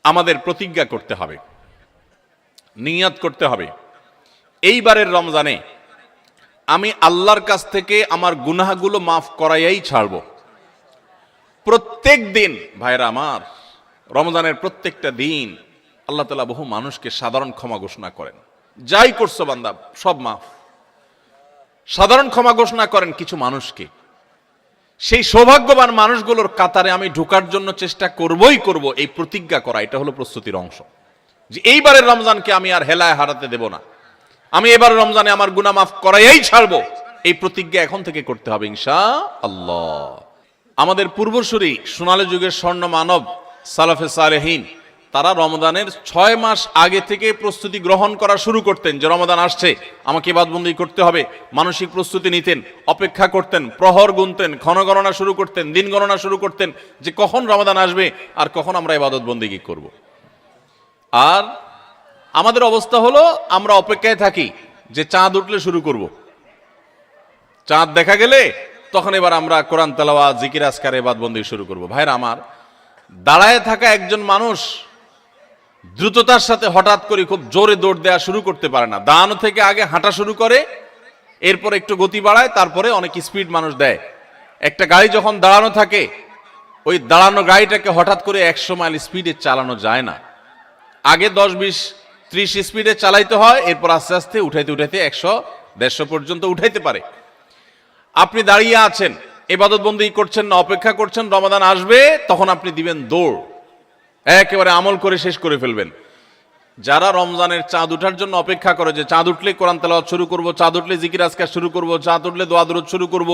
আমাদের প্রতিজ্ঞা করতে হবে, নিয়ত করতে হবে, এইবারের রমজানে আমি আল্লাহর কাছ থেকে আমার গুনাহগুলো মাফ করাইয়াই ছাড়ব। প্রত্যেক দিন ভাইরা আমার, রমজানের প্রত্যেকটা দিন আল্লাহ তাআলা বহু মানুষকে সাধারণ ক্ষমা ঘোষণা করেন। যাই করছো বান্দা সব মাফ, সাধারণ ক্ষমা ঘোষণা করেন কিছু মানুষকে। সেই সৌভাগ্যবান মানুষগুলোর কাতারে আমি ঢোকার জন্য চেষ্টা করবই করব। এই প্রতিজ্ঞা করা, এটা হলো প্রস্তুতির অংশ, যে এইবারের রমজানকে আমি আর হেলায় হারাতে দেব না, আমি এবার রমজানে আমার গুনাহ মাফ করাইয়াই ছাড়বো। এই প্রতিজ্ঞা এখন থেকে করতে হবে ইনশাআল্লাহ। আমাদের পূর্বসূরি সোনালী যুগের স্বর্ণ মানব সালাফে সালেহীন, তারা রমজানের 6 মাস আগে থেকে প্রস্তুতি গ্রহণ করা শুরু করতেন, যে রমজান আসছে আমাকে ইবাদতবন্দি করতে হবে। মানসিক প্রস্তুতি নিতেন, অপেক্ষা করতেন, প্রহর গুনতেন, ক্ষণ গণনা শুরু করতেন, দিন গণনা শুরু করতেন, যে কখন রমজান আসবে আর কখন আমরা ইবাদতবন্দি করব। আর আমাদের অবস্থা হলো আমরা অপেক্ষায় থাকি যে চাঁদ উঠলে শুরু করব, চাঁদ দেখা গেলে তখন এবার আমরা কোরআন তেলাওয়াত, জিকির আজকার, ইবাদতবন্দি শুরু করব। ভাইরা আমার, দাঁড়ায় থাকা একজন মানুষ দ্রুততার সাথে হঠাৎ করে খুব জোরে দৌড় দেওয়া শুরু করতে পারে না। দাঁড়ানো থেকে আগে হাঁটা শুরু করে, এরপর একটু গতি বাড়ায়, তারপরে অনেক স্পিড মানুষ দেয়। একটা গাড়ি যখন দাঁড়ানো থাকে, ওই দাঁড়ানো গাড়িটাকে হঠাৎ করে 100 মাইল স্পিডে চালানো যায় না। আগে 10, 20, 30 স্পিডে চালাইতে হয়, এরপর আস্তে আস্তে উঠাইতে উঠাইতে 100, 150 পর্যন্ত উঠাইতে পারে। আপনি দাঁড়িয়ে আছেন, ইবাদতবন্দি করছেন না, অপেক্ষা করছেন রমাদান আসবে, তখন আপনি দিবেন দৌড়, একেবারে আমল করে শেষ করে ফেলবেন। যারা রমজানের চাঁদ উঠার জন্য অপেক্ষা করে, যে চাঁদ উঠলে কোরআন তেলাওয়াত শুরু করব, চাঁদ উঠলে জিকির আজকার শুরু করব, চাঁদ উঠলে দোয়া দরুদ শুরু করব,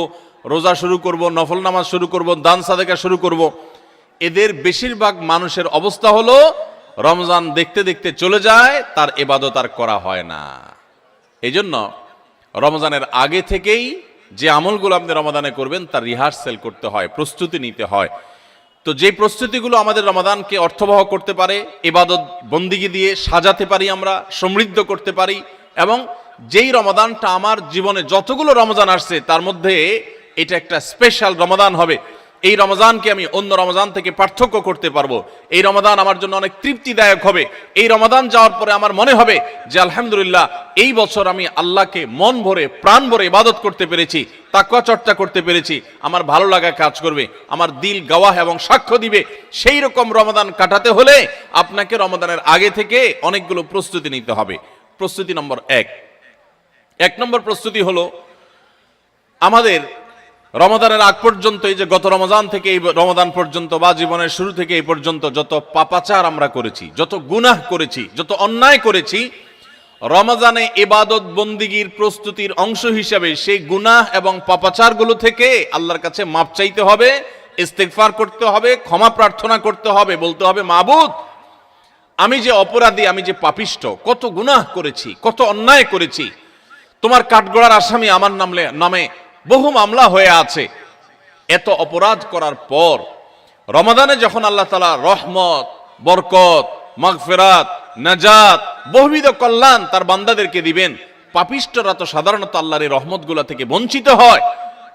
রোজা শুরু করব, নফল নামাজ শুরু করব, দান সাদেকা শুরু করব, এদের বেশিরভাগ মানুষের অবস্থা হলো রমজান দেখতে দেখতে চলে যায়, তার ইবাদত আর করা হয় না। এই জন্য রমজানের আগে থেকেই যে আমলগুলো আপনি রমাদানে করবেন তার রিহার্সেল করতে হয়, প্রস্তুতি নিতে হয়। তো যে প্রস্তুতিগুলো আমাদের রমাদানকে অর্থবহ করতে পারে, ইবাদত বন্দিগি দিয়ে সাজাতে পারি, আমরা সমৃদ্ধ করতে পারি, এবং যেই রমাদানটা আমার জীবনে যতগুলো রমজান আসছে তার মধ্যে এটা একটা স্পেশাল রমাদান হবে, এই রমজানকে আমি অন্য রমজান থেকে পার্থক্য করতে পারবো, এই রমাদান আমার জন্য অনেক তৃপ্তিদায়ক হবে, এই রমাদান যাওয়ার পরে আমার মনে হবে যে আলহামদুলিল্লাহ এই বছর আমি আল্লাহকে মন ভরে প্রাণ ভরে ইবাদত করতে পেরেছি, তাকওয়া চর্চা করতে পেরেছি, আমার ভালো লাগা কাজ করবে, আমার দিল গাওয়াহ এবং সাক্ষ্য দিবে। সেই রকম রমাদান কাটাতে হলে আপনাকে রমাদানের আগে থেকে অনেকগুলো প্রস্তুতি নিতে হবে। প্রস্তুতি নম্বর 1 নম্বর প্রস্তুতি হলো আমাদের রমাদানের আগ পর্যন্ত, এই যে গত রমজান থেকে এই রমাদান পর্যন্ত বা জীবনের শুরু থেকে এই পর্যন্ত যত পাপাচার আমরা করেছি, যত গুনাহ করেছি, যত অন্যায় করেছি, রমজানে ইবাদত বন্দিগির প্রস্তুতির অংশ হিসাবে সেই গুনাহ এবং পাপাচারগুলো থেকে আল্লাহর কাছে মাপ চাইতে হবে, ইস্তেগফার করতে হবে, ক্ষমা প্রার্থনা করতে হবে, বলতে হবে মাবুদ আমি যে অপরাধী, আমি যে পাপিষ্ঠ, কত গুনাহ করেছি, কত অন্যায় করেছি, তোমার কাঠগড়ার আসামি আমার নামে বহু মামলা হয়ে আছে। এত অপরাধ করার পর রমাদানে যখন আল্লাহ তাআলা রহমত, বরকত, মাগফিরাত, নাজাত, বহুবিধ কল্যাণ তার বান্দাদেরকে দিবেন, পাপিষ্ঠরা তো সাধারণত আল্লাহর এই রহমতগুলো থেকে বঞ্চিত হয়।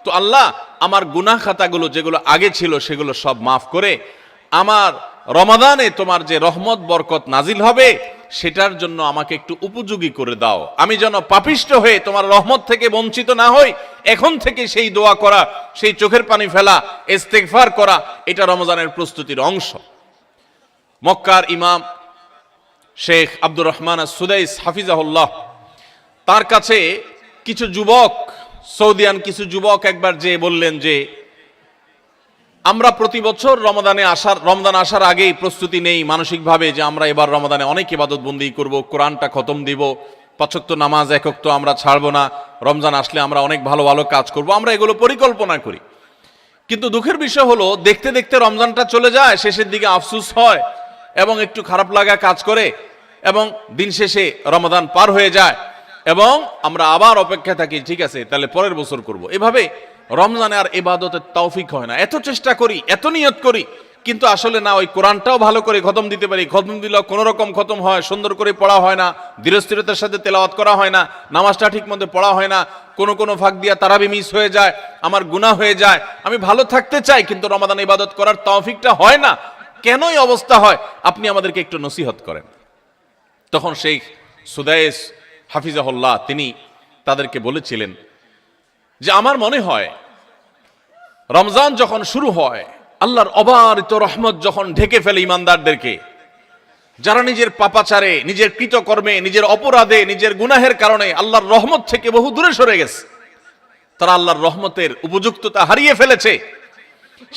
তো আল্লাহ আমার গুনাহ খাতাগুলো যেগুলো আগে ছিল সেগুলো সব মাফ করে আমার রমাদানে তোমার যে রহমত বরকত নাজিল হবে সেটার জন্য আমাকে একটু উপযোগী করে দাও, আমি যেন পাপিষ্ঠ হয়ে তোমার রহমত থেকে বঞ্চিত না হই। এখন থেকে সেই দোয়া করা, সেই চোখের পানি ফেলা, ইস্তেগফার করা, এটা রমজানের প্রস্তুতির অংশ। মক্কার ইমাম শেখ আব্দুর রহমান আস-সুদাইস হাফিজাহুল্লাহ, তার কাছে কিছু যুবক, সৌদিয়ান কিছু যুবক একবার যে বললেন যে আমরা প্রতি বছর রমজান আসার আগেই প্রস্তুতি নেই মানসিকভাবে, যে আমরা এবার রমজানে অনেক ইবাদত বন্দি করব, কোরআনটা খতম দিব, 5 ওয়াক্ত নামাজ 1 ওয়াক্ত আমরা ছাড়বো না, রমজান আসলে আমরা অনেক ভালো ভালো কাজ করব, আমরা এগুলো পরিকল্পনা করি। কিন্তু দুঃখের বিষয় হলো দেখতে দেখতে রমজানটা চলে যায়, শেষের দিকে আফসোস হয় এবং একটু খারাপ লাগা কাজ করে, এবং দিন শেষে রমাদান পার হয়ে যায় এবং আমরা আবার অপেক্ষা থাকি, ঠিক আছে তাহলে পরের বছর করব। এভাবে রমজানে আর ইবাদতের তৌফিক হয় না। এত চেষ্টা করি, এত নিয়ত করি, কিন্তু আসলে না ওই কোরআনটাও ভালো করে খতম দিতে পারি, খতম দিলেও কোনো রকম খতম হয়, সুন্দর করে পড়া হয় না, ধীরস্থিরতার সাথে তেলাওয়াত করা হয় না, নামাজটা ঠিক মতো পড়া হয় না, কোনো ফাঁক দিয়া তারাবি মিস হয়ে যায়, আমার গুনাহ হয়ে যায়। আমি ভালো থাকতে চাই কিন্তু রমাদান ইবাদত করার তৌফিকটা হয় না। কেন এই অবস্থা হয় আপনি আমাদেরকে একটু নসিহত করেন। তখন শেখ সুদাইস হাফিজাহুল্লাহ তিনি তাদেরকে বলেছিলেন যে আমার মনে হয় রমজান যখন শুরু হয়, আল্লাহর অবারিত রহমত যখন ঢেকে ফেলে ইমানদারদেরকে, যারা নিজের পাপাচারে, নিজের কৃতকর্মে, নিজের অপরাধে, নিজের গুনাহের কারণে আল্লাহর রহমত থেকে বহু দূরে সরে গেছে, তারা আল্লাহর রহমতের উপযুক্ততা হারিয়ে ফেলেছে।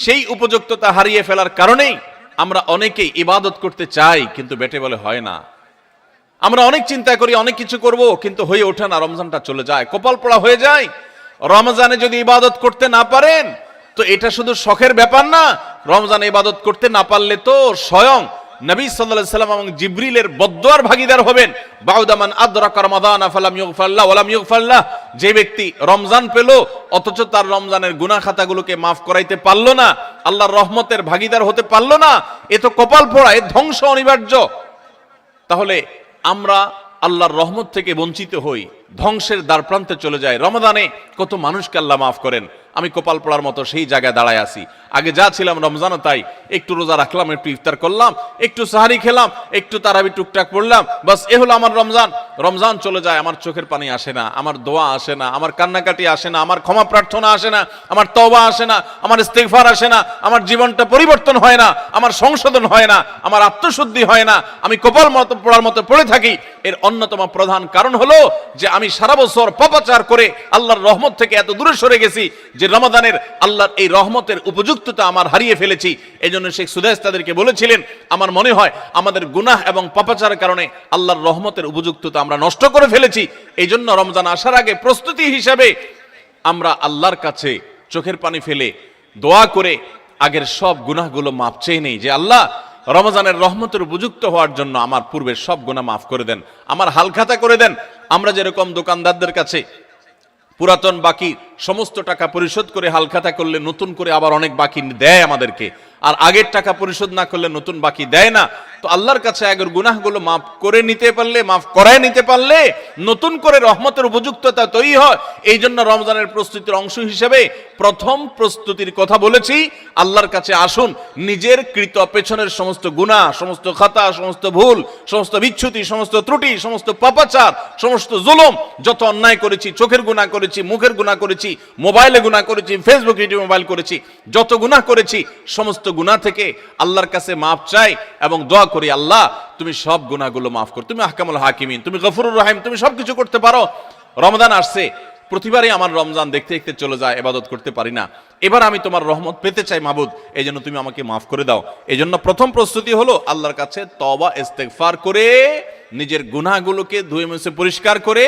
সেই উপযুক্ততা হারিয়ে ফেলার কারণেই আমরা অনেকেই ইবাদত করতে চাই, কিন্তু বেটে বলে হয় না। আমরা অনেক চিন্তা করি, অনেক কিছু করব, কিন্তু হয়ে ওঠে না, রমজানটা চলে যায়, কপাল পোড়া হয়ে যায়। রমজানে যদি ইবাদত করতে না পারেন তো এটা শুধু শখের ব্যাপার না, রমজানে ইবাদত করতে না পারলে তো স্বয়ং নবী সাল্লাল্লাহু আলাইহি সাল্লাম এবং জিবরিলের বদদুয়ার ভাগীদার হবেন। বাউদামান আদরাকা রমাদান ফালাম ইগফারলাহ ওয়ালাম ইগফারলাহ, যে ব্যক্তি রমজান পেল অথচ তার রমজানের গুনাহ খাতাগুলোকে মাফ করাইতে পারলো না, আল্লাহর রহমতের ভাগীদার হতে পারলো না, এ তো কপাল পোড়া, এ ধ্বংস অনিবার্য। তাহলে আমরা আল্লাহর রহমত থেকে বঞ্চিত হই, ধ্বংসের দ্বারপ্রান্তে চলে যায়। রমাদানে কত মানুষকে আল্লাহ মাফ করেন। আমি কপাল পোড়ার মতো সেই জায়গায় দাঁড়ায় আছি। আগে যা ছিলাম রমজানও তাই, একটু রোজা রাখলাম, একটু ইফতার করলাম, একটু সাহারি খেলাম, একটু তারাবি টুকটাক পড়লাম, বাস এ হলো আমার রমজান। রমজান চলে যায়, আমার চোখের পানি আসে না, আমার দোয়া আসে না, আমার কান্নাকাটি আসে না, আমার ক্ষমা প্রার্থনা আসে না, আমার তওবা আসে না, আমার ইস্তিগফার আসে না, আমার জীবনটা পরিবর্তন হয় না, আমার সংশোধন হয় না, আমার আত্মশুদ্ধি হয় না, আমি কপাল মতো পোড়ার মতো পড়ে থাকি। এর অন্যতম প্রধান কারণ হলো যে আমি সারা বছর পাপাচার করে আল্লাহর রহমত থেকে এত দূরে সরে গেছি যে রমাদানের আল্লাহর এই রহমতের উপযুক্ততা আমার হারিয়ে ফেলেছি। এই জন্য শেখ সুদাইস তাদেরকে বলেছিলেন, আমার মনে হয় আমাদের গুনাহ এবং পাপাচারের কারণে আল্লাহর রহমতের উপযুক্ততা আমরা নষ্ট করে ফেলেছি। এই জন্য রমজান আসার আগে প্রস্তুতি হিসাবে আমরা আল্লাহর কাছে চোখের পানি ফেলে দোয়া করে আগের সব গুনাহগুলো মাপ চেয়ে নেই যে আল্লাহ রমজানের রহমতের উপযুক্ত হওয়ার জন্য আমার পূর্বের সব গুনাহ মাফ করে দেন, আমার হালখাতা করে দেন। আমরা যেরকম দোকানদারদের কাছে পুরাতন বাকি সমস্ত টাকা পরিশোধ করে হালখাতা করলে নতুন করে আবার অনেক বাকি দেয় আমাদেরকে, আর আগের টাকা পরিশোধ না করলে নতুন বাকি দেয় না, তো আল্লাহর কাছে আগের গুনাহগুলো মাফ করে নিতে পারলে, মাফ করায় নিতে পারলে নতুন করে রহমতের উপযুক্ততা তৈরি হয়। এই জন্য রমজানের প্রস্তুতির অংশ হিসেবে প্রথম প্রস্তুতির কথা বলেছি, আল্লাহর কাছে আসুন, নিজের কৃত পেছনের সমস্ত গুনাহ, সমস্ত খাতা, সমস্ত ভুল, সমস্ত বিচ্যুতি, সমস্ত ত্রুটি, সমস্ত পাপাচার, সমস্ত জুলুম, যত অন্যায় করেছি, চোখের গুনাহ করেছি, মুখের গুনাহ করেছি, মোবাইলে গুনাহ করেছি, ফেসবুক ইউটিউব মোবাইল করেছি, যত গুনাহ করেছি সমস্ত গুনাহ থেকে আল্লাহর কাছে মাফ চাই এবং দোয়া করি, আল্লাহ তুমি সব গুনাহগুলো মাফ করো, তুমি আহকামুল হাকিমিন, তুমি গফুরুর রহিম, তুমি সবকিছু করতে পারো। রমজান আসছে, প্রতিবারই আমার রমজান দেখতে দেখতে চলে যায়, ইবাদত করতে পারি না, এবার আমি তোমার রহমত পেতে চাই মাবুদ, এই জন্য তুমি আমাকে মাফ করে দাও। এই জন্য প্রথম প্রস্তুতি হলো আল্লাহর কাছে তওবা ইস্তেগফার করে নিজের গুনাহগুলোকে ধুয়ে মুছে পরিষ্কার করে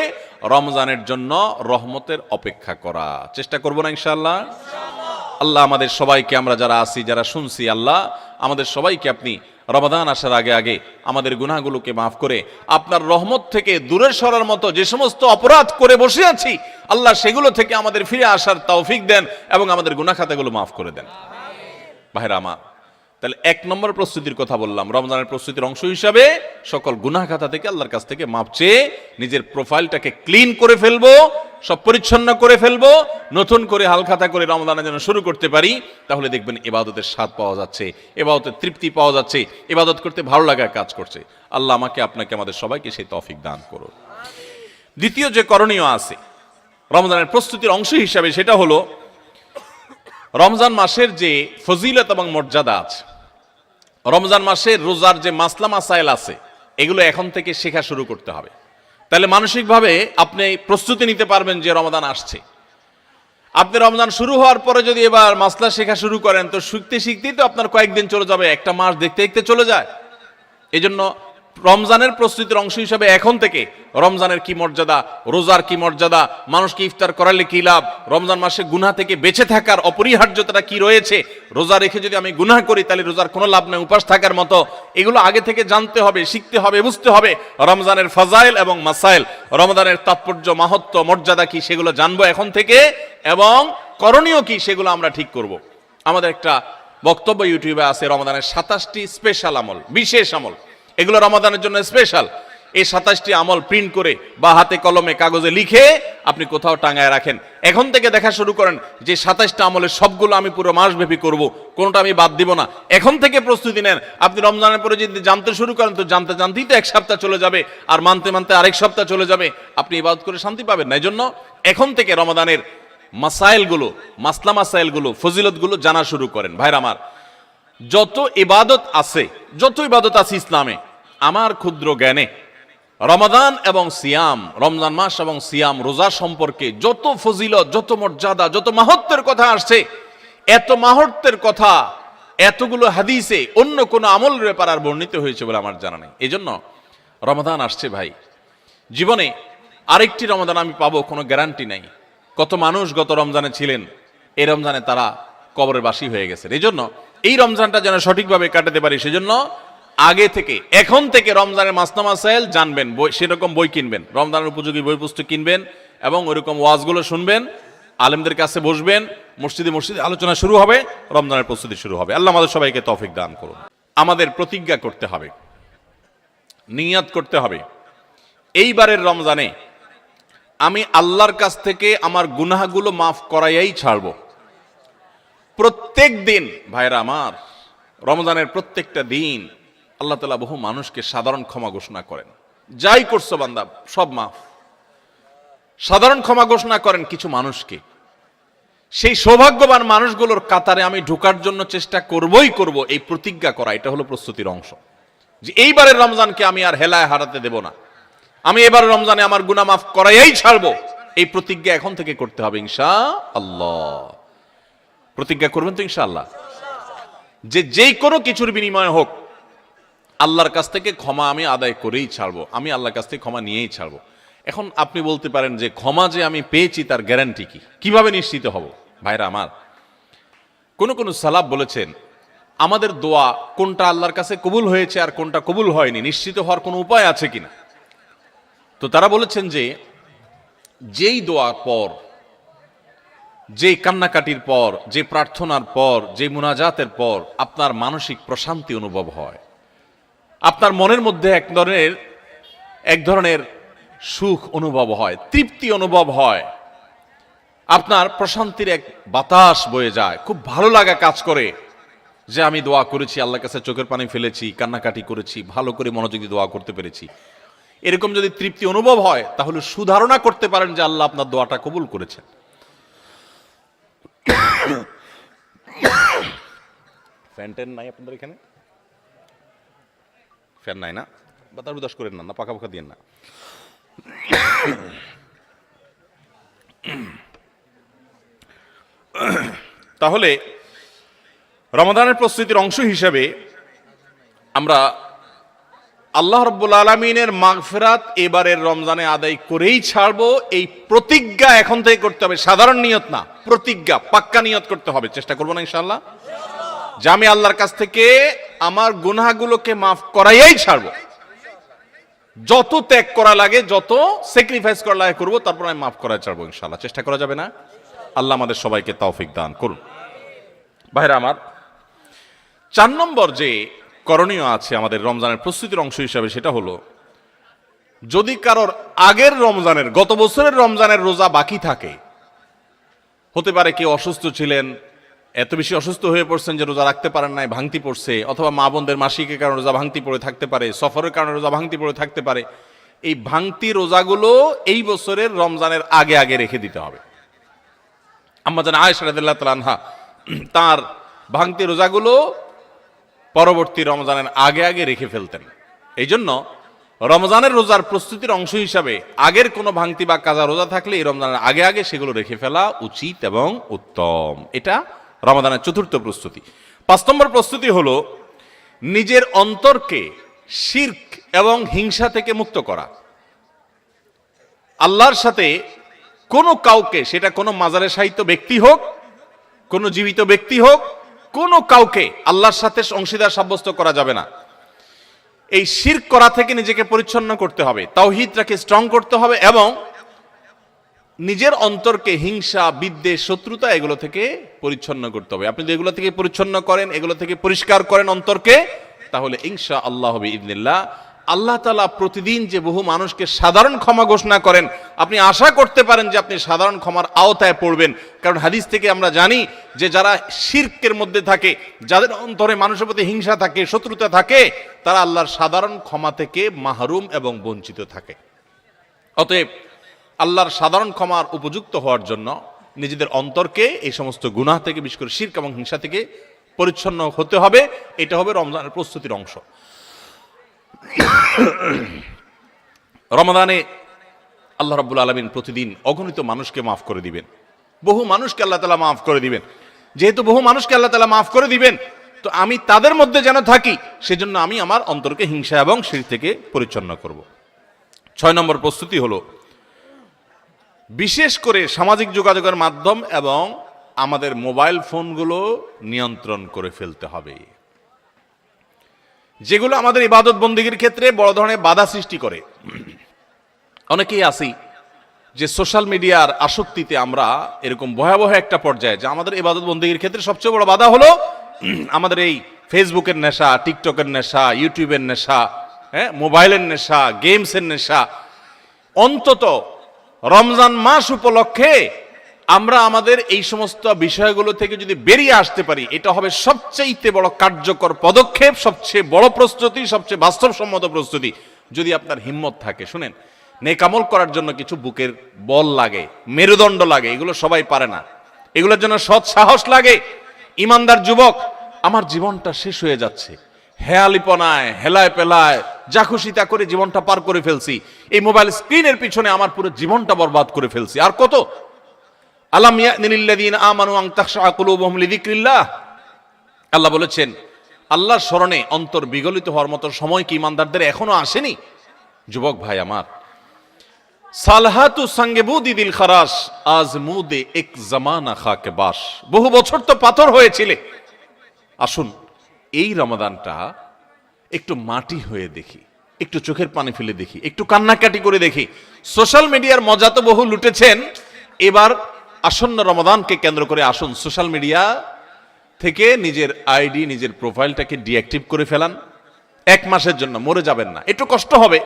রমজানের জন্য রহমতের অপেক্ষা করা চেষ্টা করবো না ইনশাআল্লাহ। আল্লাহ আমাদের সবাইকে, আমরা যারা আছি, যারা শুনছি, আল্লাহ আমাদের সবাইকে আপনি রমাদান আসার আগে আগে আমাদের গুনাহগুলোকে মাফ করে আপনার রহমত থেকে দূরে সরার মতো যে সমস্ত অপরাধ করে বসে আছি, আল্লাহ সেগুলো থেকে আমাদের ফিরে আসার তৌফিক দেন এবং আমাদের গুনাহ খাতাগুলো মাফ করে দেন। ভাইরা আমার, তাহলে এক নম্বর প্রস্তুতির কথা বললাম, রমজানের প্রস্তুতির অংশ হিসাবে সকল গুনাহ খাতা থেকে আল্লাহর কাছ থেকে মাপ চেয়ে নিজের প্রোফাইলটাকে ক্লিন করে ফেলবো, সব পরিচ্ছন্ন করে ফেলবো, নতুন করে হালখাতা করে রমজানের জন্য শুরু করতে পারি। তাহলে দেখবেন ইবাদতের স্বাদ পাওয়া যাচ্ছে, ইবাদতের তৃপ্তি পাওয়া যাচ্ছে, ইবাদত করতে ভালো লাগার কাজ করছে। আল্লাহ আমাকে, আপনাকে, আমাদের সবাইকে সেই তৌফিক দান করুন। দ্বিতীয় যে করণীয় আছে রমজানের প্রস্তুতির অংশ হিসাবে, সেটা হলো রমজান মাসের যে ফজিলত এবং মর্যাদা আছে, রমজান মাসের রোজার যে মাসলা মাসাইল আছে, এগুলো এখন থেকে শেখা শুরু করতে হবে। তাহলে মানসিকভাবে আপনি প্রস্তুতি নিতে পারবেন যে রমজান আসছে। আপনি রমজান শুরু হওয়ার পরে যদি এবার মাসলা শেখা শুরু করেন, তো শিখতে শিখতেই তো আপনার কয়েকদিন চলে যাবে, একটা মাস দেখতে দেখতে চলে যায়। এই জন্য রমজানের প্রস্তুতির অংশ হিসাবে এখন থেকে রমজানের কি মর্যাদা, রোজার কি মর্যাদা, মানুষকে ইফতার করালে কি লাভ, রমজান মাসে গুনাহ থেকে বেঁচে থাকার অপরিহার্যতা কি রয়েছে, রোজা রেখে যদি আমি গুনাহ করি তাহলে রোজার কোনো লাভ নেই, উপাস থাকার মতো, এগুলো আগে থেকে জানতে হবে, শিখতে হবে, বুঝতে হবে। রমজানের ফাজাইল এবং মাসাইল, রমজানের তাৎপর্য, মাহাত্ম্য, মর্যাদা কি, সেগুলো জানবো এখন থেকে, এবং করণীয় কি সেগুলো আমরা ঠিক করব। আমাদের একটা বক্তব্য ইউটিউবে আছে, রমজানের 27টি স্পেশাল আমল, বিশেষ আমল, এগুলো রমাদানের জন্য স্পেশাল। এই 27টি আমল প্রিন্ট করে বা হাতে কলমে কাগজে লিখে আপনি কোথাও টাঙায় রাখেন। এখন থেকে দেখা শুরু করেন যে 27টা আমলের সবগুলো আমি পুরো মাসব্যাপী করব, কোনটা আমি বাদ দিব না। এখন থেকে প্রস্তুতি নেন। আপনি রমজানের পরে যদি জানতে শুরু করেন তো জানতে জানতেই তো 1 সপ্তাহ চলে যাবে, আর মানতে মানতে আরেক সপ্তাহ চলে যাবে, আপনি ইবাদত করে শান্তি পাবেন না। এই জন্য এখন থেকে রমাদানের মাসাইলগুলো, মাসলা মাসাইলগুলো, ফজিলতগুলো জানা শুরু করেন। ভাইরা আমার, যত ইবাদত আছে ইসলামে, আমার ক্ষুদ্র জ্ঞানে রমাদান এবং সিয়াম, রমজান মাস এবং সিয়াম রোজা সম্পর্কে যত ফজিলত, যত মর্যাদা, যত মাহাত্ম্যের কথা আসছে, এত মাহাত্ম্যের কথা এতগুলো হাদিসে অন্য কোন আমলের ব্যাপারে আর বর্ণিত হয়েছে বলে আমার জানা নেই। এই জন্য রমাদান আসছে ভাই, জীবনে আরেকটি রমাদান আমি পাবো কোনো গ্যারান্টি নাই। কত মানুষ গত রমজানে ছিলেন, এই রমজানে তারা কবরের বাসী হয়ে গেছে। এই জন্য এই রমজানটা যেন সঠিকভাবে কাটাতে পারি, সেজন্য আগে থেকে, এখন থেকে রমজানের মাসনা মাসাইল জানবেন, সেরকম বই কিনবেন, রমজানের উপযোগী বই পুস্তক কিনবেন এবং ওইরকম ওয়াজগুলো শুনবেন, আলেমদের কাছে বসবেন, মসজিদে আলোচনা শুরু হবে, রমজানের প্রস্তুতি শুরু হবে। আল্লাহ আমাদের সবাইকে তৌফিক দান করুন। আমাদের প্রতিজ্ঞা করতে হবে, নিয়াত করতে হবে, এইবারের রমজানে আমি আল্লাহর কাছ থেকে আমার গুনাহগুলো মাফ করাইয়াই ছাড়ব। প্রত্যেক দিন ভাইরা আমার, রমজানের প্রত্যেকটা দিন আল্লাহ তাআলা বহু মানুষকে সাধারণ ক্ষমা ঘোষণা করেন। যাই করছো বান্দা সব মাফ, সাধারণ ক্ষমা ঘোষণা করেন কিছু মানুষকে। সেই সৌভাগ্যবান মানুষগুলোর কাতারে আমি ঢোকার জন্য চেষ্টা করবই করব। এই প্রতিজ্ঞা করা, এটা হলো প্রস্তুতির অংশ, যে এইবারের রমজানকে আমি আর হেলায় হারাতে দেব না, আমি এবার রমজানে আমার গুনাহ মাফ করাইয়াই ছাড়বো। এই প্রতিজ্ঞা এখন থেকে করতে হবে ইনশাআল্লাহ। প্রতিজ্ঞা করবেন তো ইনশাআল্লাহ, যে যেই কোনো কিছুর বিনিময়ে হোক আল্লাহর কাছ থেকে ক্ষমা আমি আদায় করেই ছাড়বো, আমি আল্লাহর কাছ থেকে ক্ষমা নিয়েই ছাড়বো। এখন আপনি বলতে পারেন যে ক্ষমা যে আমি পেয়েছি তার গ্যারান্টি কি, কিভাবে নিশ্চিত হব? ভাইরা আমার, কোন সালাফ বলেছেন আমাদের দোয়া কোনটা আল্লাহর কাছে কবুল হয়েছে আর কোনটা কবুল হয়নি নিশ্চিত হওয়ার কোনো উপায় আছে কিনা। তো তারা বলেছেন যে যেই দোয়ার পর, যেই কান্নাকাটির পর, যে প্রার্থনার পর, যে মুনাজাতের পর আপনার মানসিক প্রশান্তি অনুভব হয়, আপনার মনের মধ্যে এক ধরনের সুখ অনুভব হয়, তৃপ্তি অনুভব হয়, আপনার প্রশান্তির এক বাতাস বয়ে যায়, খুব ভালো লাগা কাজ করে যে আমি দোয়া করেছি, আল্লাহর কাছে চোখের পানি ফেলেছি, কান্নাকাটি করেছি, ভালো করে মনোযোগী দোয়া করতে পেরেছি, এরকম যদি তৃপ্তি অনুভব হয় তাহলে সুধারণা করতে পারেন যে আল্লাহ আপনার দোয়াটা কবুল করেছেন। ফ্যান নাই আপনাদের এখানে? ফ্যান নাই না? বাতাস উদাস করেন না, পাখা পাখা দিয়ে না। তাহলে রমাদানের প্রস্তুতির অংশ হিসেবে আমরা আল্লাহ রাব্বুল আলামিনের মাগফিরাত এবারের রমজানে আদায় করেই ছাড়বো, এই প্রতিজ্ঞা এখন থেকে করতে হবে। সাধারণ নিয়ত না, প্রতিজ্ঞা, পাক্কা নিয়ত করতে হবে। চেষ্টা করবো না ইনশাআল্লাহ, যে আমি আল্লাহর কাছ থেকে আমার গুনাহগুলোকে মাফ করাইয়াই ছাড়বো। যত ত্যাগ করা লাগে, যত স্যাক্রিফাইস করা লাগে করবো, তারপর আমি মাফ করাই ছাড়বো ইনশাআল্লাহ। চেষ্টা করা যাবে না? আল্লাহ আমাদের সবাইকে তৌফিক দান করুন। ভাইরা আমার, 4 নম্বর যে করণীয় আছে আমাদের রমজানের প্রস্তুতির অংশ হিসাবে, সেটা হলো যদি কারোর আগের রমজানের, গত বছরের রমজানের রোজা বাকি থাকে, হতে পারে কেউ অসুস্থ ছিলেন, এত বেশি অসুস্থ হয়ে পড়ছেন যে রোজা রাখতে পারেন নাই, ভাঙতি পড়ছে, অথবা মা বোনদের মাসিকের কারণে রোজা ভাঙতি পড়ে থাকতে পারে, সফরের কারণে রোজা ভাঙতি পড়ে থাকতে পারে। এই ভাঙতি রোজাগুলো এই বছরের রমজানের আগে আগে রেখে দিতে হবে। আম্মা জান আয়েশা রাদিয়াল্লাহু তাআলা আনহা তার ভাঙতি রোজাগুলো পরবর্তী রমজানের আগে আগে রেখে ফেলতেন। এই জন্য রমজানের রোজার প্রস্তুতির অংশ হিসাবে আগের কোনো ভাঙতি বা কাজা রোজা থাকলে এই রমজানের আগে আগে সেগুলো রেখে ফেলা উচিত এবং উত্তম। এটা রমজানের চতুর্থ প্রস্তুতি। 5 নম্বর প্রস্তুতি হলো নিজের অন্তরকে শিরক এবং হিংসা থেকে মুক্ত করা। আল্লাহর সাথে কোনো কাউকে, সেটা কোনো মাজারে শায়িত ব্যক্তি হোক, কোনো জীবিত ব্যক্তি হোক, কোনো কাউকে আল্লাহর সাথে অংশীদার সাব্যস্ত করা যাবে না। এই শিরক করা থেকে নিজেকে পরিচ্ছন্ন করতে হবে, তাওহীদটাকে স্ট্রং করতে হবে এবং নিজের অন্তরকে হিংসা, বিদ্বেষ, শত্রুতা এগুলো থেকে পরিচ্ছন্ন করতে হবে। আপনি যদি এগুলো থেকে পরিচ্ছন্ন করেন, এগুলো থেকে পরিষ্কার করেন অন্তরকে, তাহলে ইনশাআল্লাহ বিইذنিল্লাহ আল্লাহ তাআলা প্রতিদিন যে বহু মানুষকে সাধারণ ক্ষমা ঘোষণা করেন, আপনি আশা করতে পারেন যে আপনি সাধারণ ক্ষমার আওতায় পড়বেন। কারণ হাদিস থেকে আমরা জানি যে যারা শিরকের মধ্যে থাকে, যাদের অন্তরে মানুষের প্রতি হিংসা থাকে, শত্রুতা থাকে, তারা আল্লাহর সাধারণ ক্ষমা থেকে মাহরুম এবং বঞ্চিত থাকে। অতএব আল্লাহর সাধারণ ক্ষমার উপযুক্ত হওয়ার জন্য নিজেদের অন্তরকে এই সমস্ত গুনাহ থেকে, বিশেষ করে শিরক এবং হিংসা থেকে পরিচ্ছন্ন হতে হবে। এটা হবে রমজানের প্রস্তুতির অংশ। রমাদানে আল্লাহ রাব্বুল আলামিন প্রতিদিন অগণিত মানুষকে মাফ করে দিবেন, বহু মানুষকে আল্লাহ তাআলা মাফ করে দিবেন। যেহেতু বহু মানুষকে আল্লাহ তাআলা মাফ করে দিবেন, তো আমি তাদের মধ্যে যেন থাকি, সেজন্য আমি আমার অন্তরকে হিংসা এবং শিরক থেকে পরিচ্ছন্ন করব। 6 নম্বর প্রস্তুতি হলো বিশেষ করে সামাজিক যোগাযোগের মাধ্যম এবং আমাদের মোবাইল ফোনগুলো নিয়ন্ত্রণ করে ফেলতে হবে। যেগুলো আমাদের ইবাদত বন্দেগীর ক্ষেত্রে বড় ধরনের বাধা সৃষ্টি করে। অনেকেই আছি যে সোশ্যাল মিডিয়ার আসক্তিতে আমরা এরকম ভয়াবহ একটা পর্যায়ে, যে আমাদের ইবাদত বন্দেগীর ক্ষেত্রে সবচেয়ে বড় বাধা হলো আমাদের এই ফেসবুকের নেশা, টিকটকের নেশা, ইউটিউবের নেশা, মোবাইলের নেশা, গেমসের নেশা। অন্তত রমজান মাস উপলক্ষে আমরা আমাদের এই সমস্ত বিষয়গুলো থেকে যদি বেরিয়ে আসতে পারি, এটা হবে সবচেয়ে বড় কার্যকর পদক্ষেপ, সবচেয়ে বড় প্রস্তুতি, সবচেয়ে বাস্তবসম্মত প্রস্তুতি। যদি আপনার হিম্মত থাকে, শুনেন, নেক আমল করার জন্য কিছু বুকের বল লাগে, মেরুদণ্ড লাগে, এগুলো সবাই পারে না। এগুলোর জন্য সৎ সাহস লাগে। ইমানদার যুবক, আমার জীবনটা শেষ হয়ে যাচ্ছে, হেয়ালিপনায়, হেলায় পেলায়, যা খুশি তা করে জীবনটা পার করে ফেলছি, এই মোবাইল স্ক্রিনের পিছনে আমার পুরো জীবনটা বরবাদ করে ফেলছি, আর কত? আলাম ইয়ানিল্লাযীনা আমানু আন তাখশা কুলুবুহুম লিযিকরিল্লাহ। আল্লাহ বলেছেন, আল্লাহর স্মরণে অন্তর বিগলিত হওয়ার মতো সময় কি ইমানদারদের এখনো আসেনি? যুবক ভাই আমার, সালহাতু সঙ্গে বুদি দিল খারাস আজমুদে এক জামানা খাকে বাস। বহু বছর তো পাথর হয়েছিলে, আসুন এই রমাদানটা একটু মাটি হয়ে দেখি, একটু চোখের পানি ফেলে দেখি, একটু কান্নাকাটি করে দেখি। সোশ্যাল মিডিয়ার মজা তো বহু লুটেছেন, এবার আসন্ন রমাদানকে কেন্দ্র করে আসুন সোশ্যাল মিডিয়া থেকে নিজের আইডি, নিজের প্রোফাইলটাকে ডিঅ্যাক্টিভ করে ফেলান। 1 মাসের জন্য মরে যাবেন না, একটু কষ্ট হবে,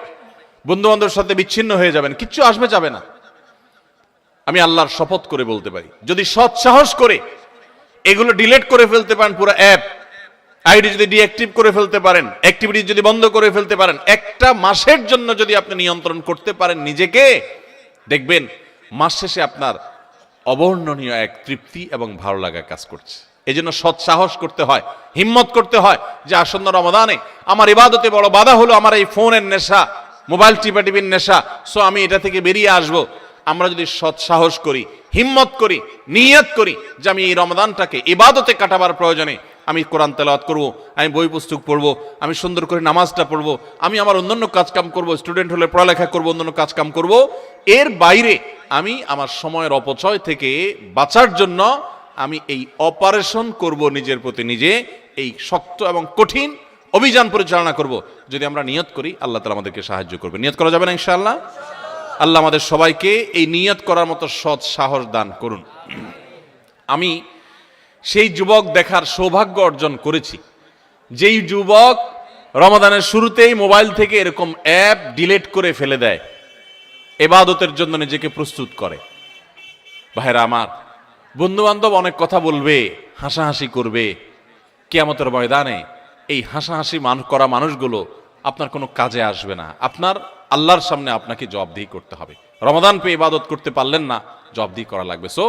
বন্ধু বান্ধবের সাথে বিচ্ছিন্ন হয়ে যাবেন, কিচ্ছু আসবে যাবে না। আমি আল্লাহর শপথ করে বলতে পারি, যদি সৎ সাহস করে এগুলো ডিলিট করে ফেলতে পারেন, পুরো অ্যাপ আইডি যদি ডিঅ্যাক্টিভ করে ফেলতে পারেন, অ্যাক্টিভিটি যদি বন্ধ করে ফেলতে পারেন, 1টা মাসের জন্য যদি আপনি নিয়ন্ত্রণ করতে পারেন নিজেকে, দেখবেন মাস শেষে আপনার অবর্ণনীয় এক তৃপ্তি এবং ভালো লাগা কাজ করছে। এই জন্য সৎ সাহস করতে হয়, হিম্মত করতে হয় যে আসন্ন রমাদানে আমার ইবাদতে বড় বাধা হলো আমার এই ফোনের নেশা, মোবাইল টিপাটিপির নেশা, সো আমি এটা থেকে বেরিয়ে আসব। আমরা যদি সৎ সাহস করি, হিম্মত করি, নিয়ত করি যে আমি এই রমাদানটাকে ইবাদতে কাটাবার প্রয়োজনে আমি কোরআন তেলাওয়াত করব, আমি বই পুস্তক পড়বো, আমি সুন্দর করে নামাজটা পড়বো, আমি আমার অন্যান্য কাজকাম করব, স্টুডেন্ট হলে পড়ালেখা করব, অন্যান্য কাজকাম করব, এর বাইরে আমি আমার সময়ের অপচয় থেকে বাঁচার জন্য আমি এই অপারেশন করব, নিজের প্রতি নিজে এই শক্ত এবং কঠিন অভিযান পরিচালনা করব। যদি আমরা নিয়ত করি, আল্লাহ তাআলা আমাদেরকে সাহায্য করবে। নিয়ত করা যাবে না ইনশাআল্লাহ? আল্লাহ আমাদের সবাইকে এই নিয়ত করার মতো সৎ সাহস দান করুন। আমি সেই যুবক দেখার সৌভাগ্য অর্জন করেছি, যেই যুবক রমাদানের শুরুতেই মোবাইল থেকে এরকম অ্যাপ ডিলিট করে ফেলে দেয়, ইবাদতের জন্য নিজেকে প্রস্তুত করে। ভাইরা আমার, বন্ধু বান্ধব অনেক কথা বলবে, হাসাহাসি করবে, কিয়ামতের ময়দানে এই হাসাহাসি করা মানুষগুলো আপনার কোনো কাজে আসবে না। আপনার আল্লাহর সামনে আপনাকে জবাবদিহি করতে হবে। রমাদান পেয়ে ইবাদত করতে পারলেন না, জবাবদিহি করা লাগবে। সো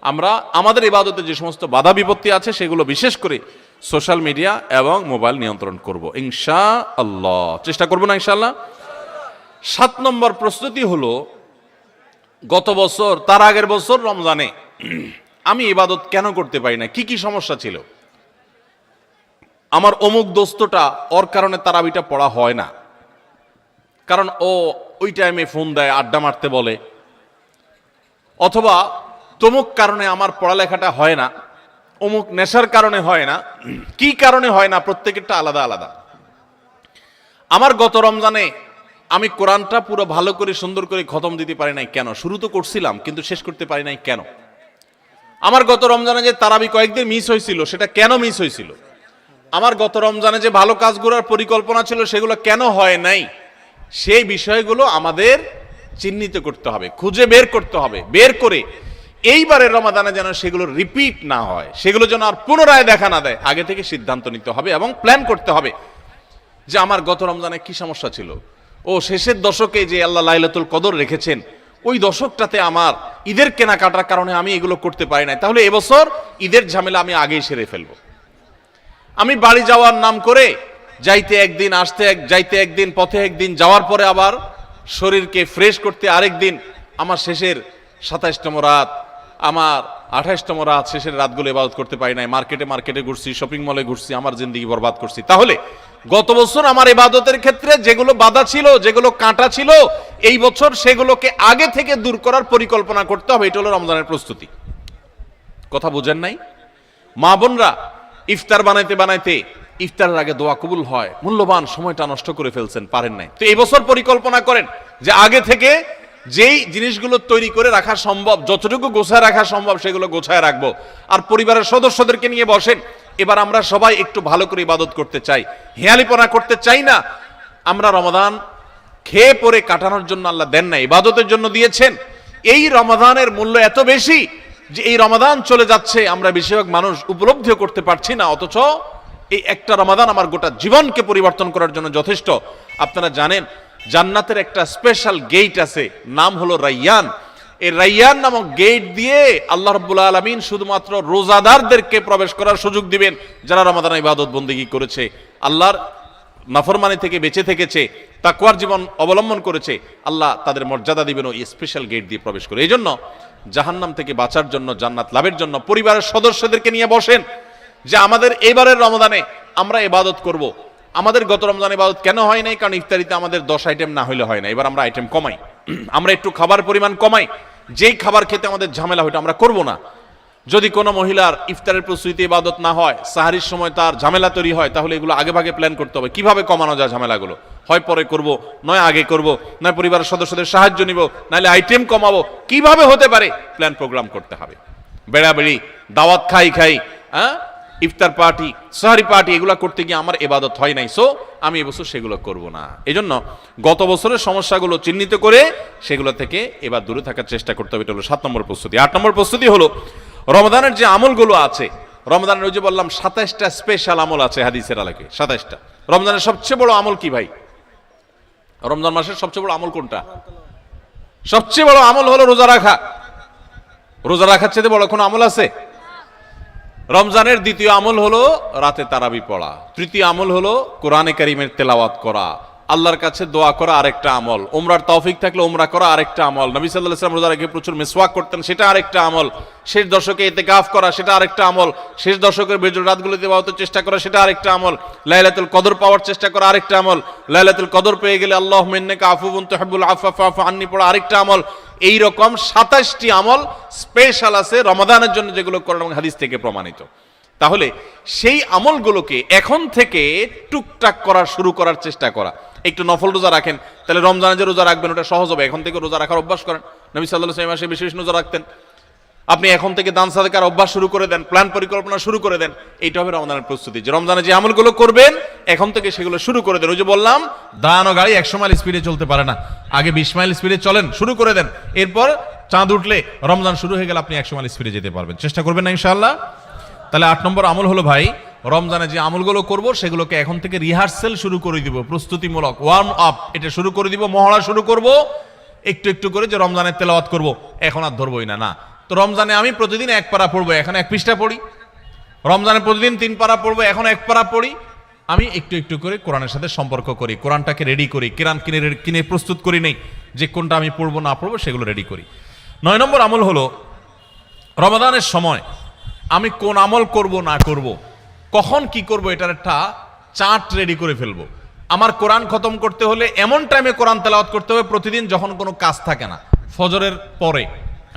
আমরা আমাদের ইবাদতে যে সমস্ত বাধা বিপত্তি আছে সেগুলো বিশেষ করে সোশ্যাল মিডিয়া এবং মোবাইল নিয়ন্ত্রণ করব ইনশাআল্লাহ, চেষ্টা করব না ইনশাআল্লাহ। 7 নম্বর প্রস্তুতি হলো, গত বছর তার আগের বছর রমজানে আমি ইবাদত কেন করতে পারি না, কি কি সমস্যা ছিল। আমার অমুক দোস্তটা, ওর কারণে তারাবিটা পড়া হয় না, কারণ ও ওই টাইমে ফোন দেয়, আড্ডা মারতে বলে, অথবা তমুক কারণে আমার পড়ালেখাটা হয় না, অমুক নেশার কারণে হয় না। কি কারণে হয় না, প্রত্যেকেরটা আলাদা আলাদা। আমার গত রমজানে আমি কোরআনটা পুরো ভালো করে সুন্দর করে খতম দিতে পারি নাই কেন? শুরু তো করছিলাম কিন্তু শেষ করতে পারি নাই কেন? আমার গত রমজানে যে তারাবি কয়েকদিন মিস হয়েছিল, সেটা কেন মিস হয়েছিল? আমার গত রমজানে যে ভালো কাজগুলোর পরিকল্পনা ছিল সেগুলো কেন হয় নাই, সেই বিষয়গুলো আমাদের চিহ্নিত করতে হবে, খুঁজে বের করতে হবে। বের করে এইবারের রমাদানে যেন সেগুলো রিপিট না হয়, সেগুলো যেন আর পুনরায় দেখা না দেয়, আগে থেকে সিদ্ধান্ত নিতে হবে এবং প্ল্যান করতে হবে যে আমার গত রমজানে কি সমস্যা ছিল, ও শেষের দশকে যে আল্লাহ লাইলাতুল কদর রেখেছেন ওই দশকটাতে আমার ঈদের কেনাকাটার কারণে আমি এগুলো করতে পারি নাই, তাহলে এবছর ঈদের ঝামেলা আমি আগেই সেরে ফেলবো। আমি বাড়ি যাওয়ার নাম করে যাইতে একদিন, আসতে যাইতে একদিন, পথে একদিন, যাওয়ার পরে আবার শরীরকে ফ্রেশ করতে আরেক দিন, আমার শেষের 27তম রাত, আমার 28তম রাত, শেষের রাতগুলো ইবাদত করতে পারি নাই, মার্কেটে ঘুরছি, শপিং মলে ঘুরছি, আমার জিন্দেগি বরবাদ করছি। তাহলে গত বছর আমার ইবাদতের ক্ষেত্রে যেগুলো বাধা ছিল, যেগুলো কাঁটা ছিল, এই বছর সেগুলোকে আগে থেকে দূর করার পরিকল্পনা করতে হবে। এটা হলো রমজানের প্রস্তুতি। কথা বুঝেন নাই? মা বোনরা ইফতার বানাইতে বানাইতে ইফতারের আগে দোয়া কবুল হয়, মূল্যবান সময়টা নষ্ট করে ফেলছেন, পারেন নাই। তো এই বছর পরিকল্পনা করেন যে আগে থেকে যেই জিনিসগুলো তৈরি করে রাখা সম্ভব, যতটুকু গোছায় রাখা সম্ভব সেগুলো গোছায় রাখবো। আর পরিবারের সদস্যদেরকে নিয়ে বসেন, এবার আমরা সবাই একটু ভালো করে ইবাদত করতে চাই, হেয়ালিপনা করতে চাই না। আমরা রমাদান খেয়ে পরে কাটানোর জন্য আল্লাহ দেন না, ইবাদতের জন্য দিয়েছেন। এই রমাদানের মূল্য এত বেশি যে এই রমাদান চলে যাচ্ছে, আমরা বেশিরভাগ মানুষ উপলব্ধিও করতে পারছি না, অথচ এই একটা রমাদান আমার গোটা জীবনকে পরিবর্তন করার জন্য যথেষ্ট। আপনারা জানেন জান্নাতের একটা স্পেশাল গেট আছে, নাম হলো রাইয়ান। এই রাইয়ান নামক গেট দিয়ে আল্লাহ রাব্বুল আলামিন শুধুমাত্র রোজাদারদেরকে প্রবেশ করার সুযোগ দিবেন, যারা রমাদান ইবাদত বন্দেগী করেছে, আল্লাহর নাফরমানি থেকে বেঁচে থেকেছে, তাকওয়ার জীবন অবলম্বন করেছে। আল্লাহ তাদের মর্যাদা দিবেন ওই স্পেশাল গেট দিয়ে প্রবেশ করে। এই জন্য জাহান্নাম থেকে বাঁচার জন্য, জান্নাত লাভের জন্য পরিবারের সদস্যদেরকে নিয়ে বসেন যে আমাদের এবারের রমাদানে আমরা ইবাদত করব। আমাদের গত রমজানে ইবাদত কেন হয় নাই? কারণ ইফতারিতে আমাদের 10 আইটেম না হইলে হয় না। এবার আমরা আইটেম কমাই, আমরা একটু খাবার পরিমাণ কমাই, যেই খাবার খেতে আমাদের ঝামেলা হইতো আমরা করব না। যদি কোনো মহিলার ইফতারের প্রস্তুতিতে ইবাদত না হয়, সাহারির সময় তার ঝামেলা তৈরি হয়, তাহলে এগুলো আগে ভাগে প্ল্যান করতে হবে কিভাবে কমানো যায় ঝামেলাগুলো। হয় পরে করব, নয় আগে করব, নয় পরিবারের সদস্যদের সাহায্য নিব, নাহলে আইটেম কমাবো, কিভাবে হতে পারে প্ল্যান প্রোগ্রাম করতে হবে। বেড়াবেড়ি, দাওয়াত খাই, ইফতার পার্টি, সাহারি পার্টি, এগুলো করতে গিয়ে আমার ইবাদত হয় নাই, সো আমি এবছর সেগুলো করব না। এজন্য গত বছরের সমস্যাগুলো চিহ্নিত করে সেগুলো থেকে এবার দূরে থাকার চেষ্টা করতে হবে। এটা হলো 7 নম্বর প্রস্তুতি। 8 নম্বর প্রস্তুতি হলো রমাদানের যে আমলগুলো আছে, রমজানের ওই যে বললাম 27টা স্পেশাল আমল আছে হাদিসের আলোকে, 27টা। রমজানের সবচেয়ে বড় আমল কি ভাই? রমজান মাসের সবচেয়ে বড় আমল কোনটা? সবচেয়ে বড় আমল হলো রোজা রাখা। রোজা রাখার চেয়ে বড় কোনো আমল আছে? রমজানের দ্বিতীয় আমল হলো রাতে তারাবি পড়া। তৃতীয় আমল হলো কোরআনে কারীমের তেলাওয়াত করা, আল্লাহর কাছে দোয়া করা আরেকটা আমল, উমরার তৌফিক থাকলে উমরা করা আরেকটা আমল, নবী সাল্লাল্লাহু আলাইহি ওয়াসাল্লাম রোজা রেখে প্রচুর মিসওয়াক করতেন, সেটা আরেকটা আমল, শেষ দশকে ইতিকাফ করা সেটা আরেকটা আমল, শেষ দশকের বেজর রাতগুলোতে ইবাদতের চেষ্টা করা সেটা আরেকটা আমল, লাইলাতুল কদর পাওয়ার চেষ্টা করা আরেকটা আমল, লাইলাতুল কদর পেয়ে গেলে আল্লাহুম্মা ইন্নাকা আফুউন তুহিব্বুল আফওয়া ফা'ফু আন্নী পড়া আরেকটা আমল। এই রকম 27টি আমল স্পেশাল আছে রমাদানের জন্য, যেগুলো কোরআন এবং হাদিস থেকে প্রমাণিত। তাহলে সেই আমলগুলোকে এখন থেকে টুকটাক করা শুরু করার চেষ্টা করা। একটু নফল রোজা রাখেন, তাহলে রমজানে যে রোজা রাখবেন ওটা সহজ হবে। এখন থেকে রোজা রাখার অভ্যাস করেন। নবী সাল্লাল্লাহু আলাইহি ওয়াসাল্লাম মাসে বেশি বেশি রোজা রাখতেন। আপনি এখন থেকে দান সাদাকার অভ্যাস শুরু করে দেন, প্ল্যান পরিকল্পনা শুরু করে দেন। এইটা হবে রমজানের প্রস্তুতি, যে রমজানে যে আমলগুলো করবেন এখন থেকে সেগুলো শুরু করে দেন। ওই যে বললাম দাঁড়ানো গাড়ি 100 মাইল স্পিডে চলতে পারে না, আগে 20 মাইল স্পিডে চলেন, শুরু করে দেন। এরপর চাঁদ উঠলে রমজান শুরু হয়ে গেলে আপনি 100 মাইল স্পিডে যেতে পারবেন। চেষ্টা করবেন না ইনশাআল্লাহ? তাহলে 8 নম্বর আমল হলো ভাই, রমজানে যে আমলগুলো করব সেগুলোকে এখন থেকে রিহার্সেল শুরু করে দিব, প্রস্তুতিমূলক ওয়ার্ম আপ এটা শুরু করে দিব, মহড়া শুরু করব একটু একটু করে, যে রমজানের তেলাওয়াত করব, এখন আর ধরবই না। না তো রমজানে আমি প্রতিদিন 1 পারা পড়বো, এখন 1 পৃষ্ঠা পড়ি। রমজানে প্রতিদিন 3 পারা পড়বো, এখন 1 পারা পড়ি। আমি একটু একটু করে কোরআনের সাথে সম্পর্ক করি, কোরআনটাকে রেডি করি, কোরআন কিনে প্রস্তুত করি নেই যে কোনটা আমি পড়বো না পড়বো, সেগুলো রেডি করি। 9 নম্বর আমল হলো রমাদানের সময় আমি কোন আমল করব না করব, কখন কি করব, এটার একটা চার্ট রেডি করে ফেলবো। আমার কোরআন খতম করতে হলে এমন টাইমে কোরআন তেলাওয়াত করতে হবে প্রতিদিন যখন কোনো কাজ থাকে না, ফজরের পরে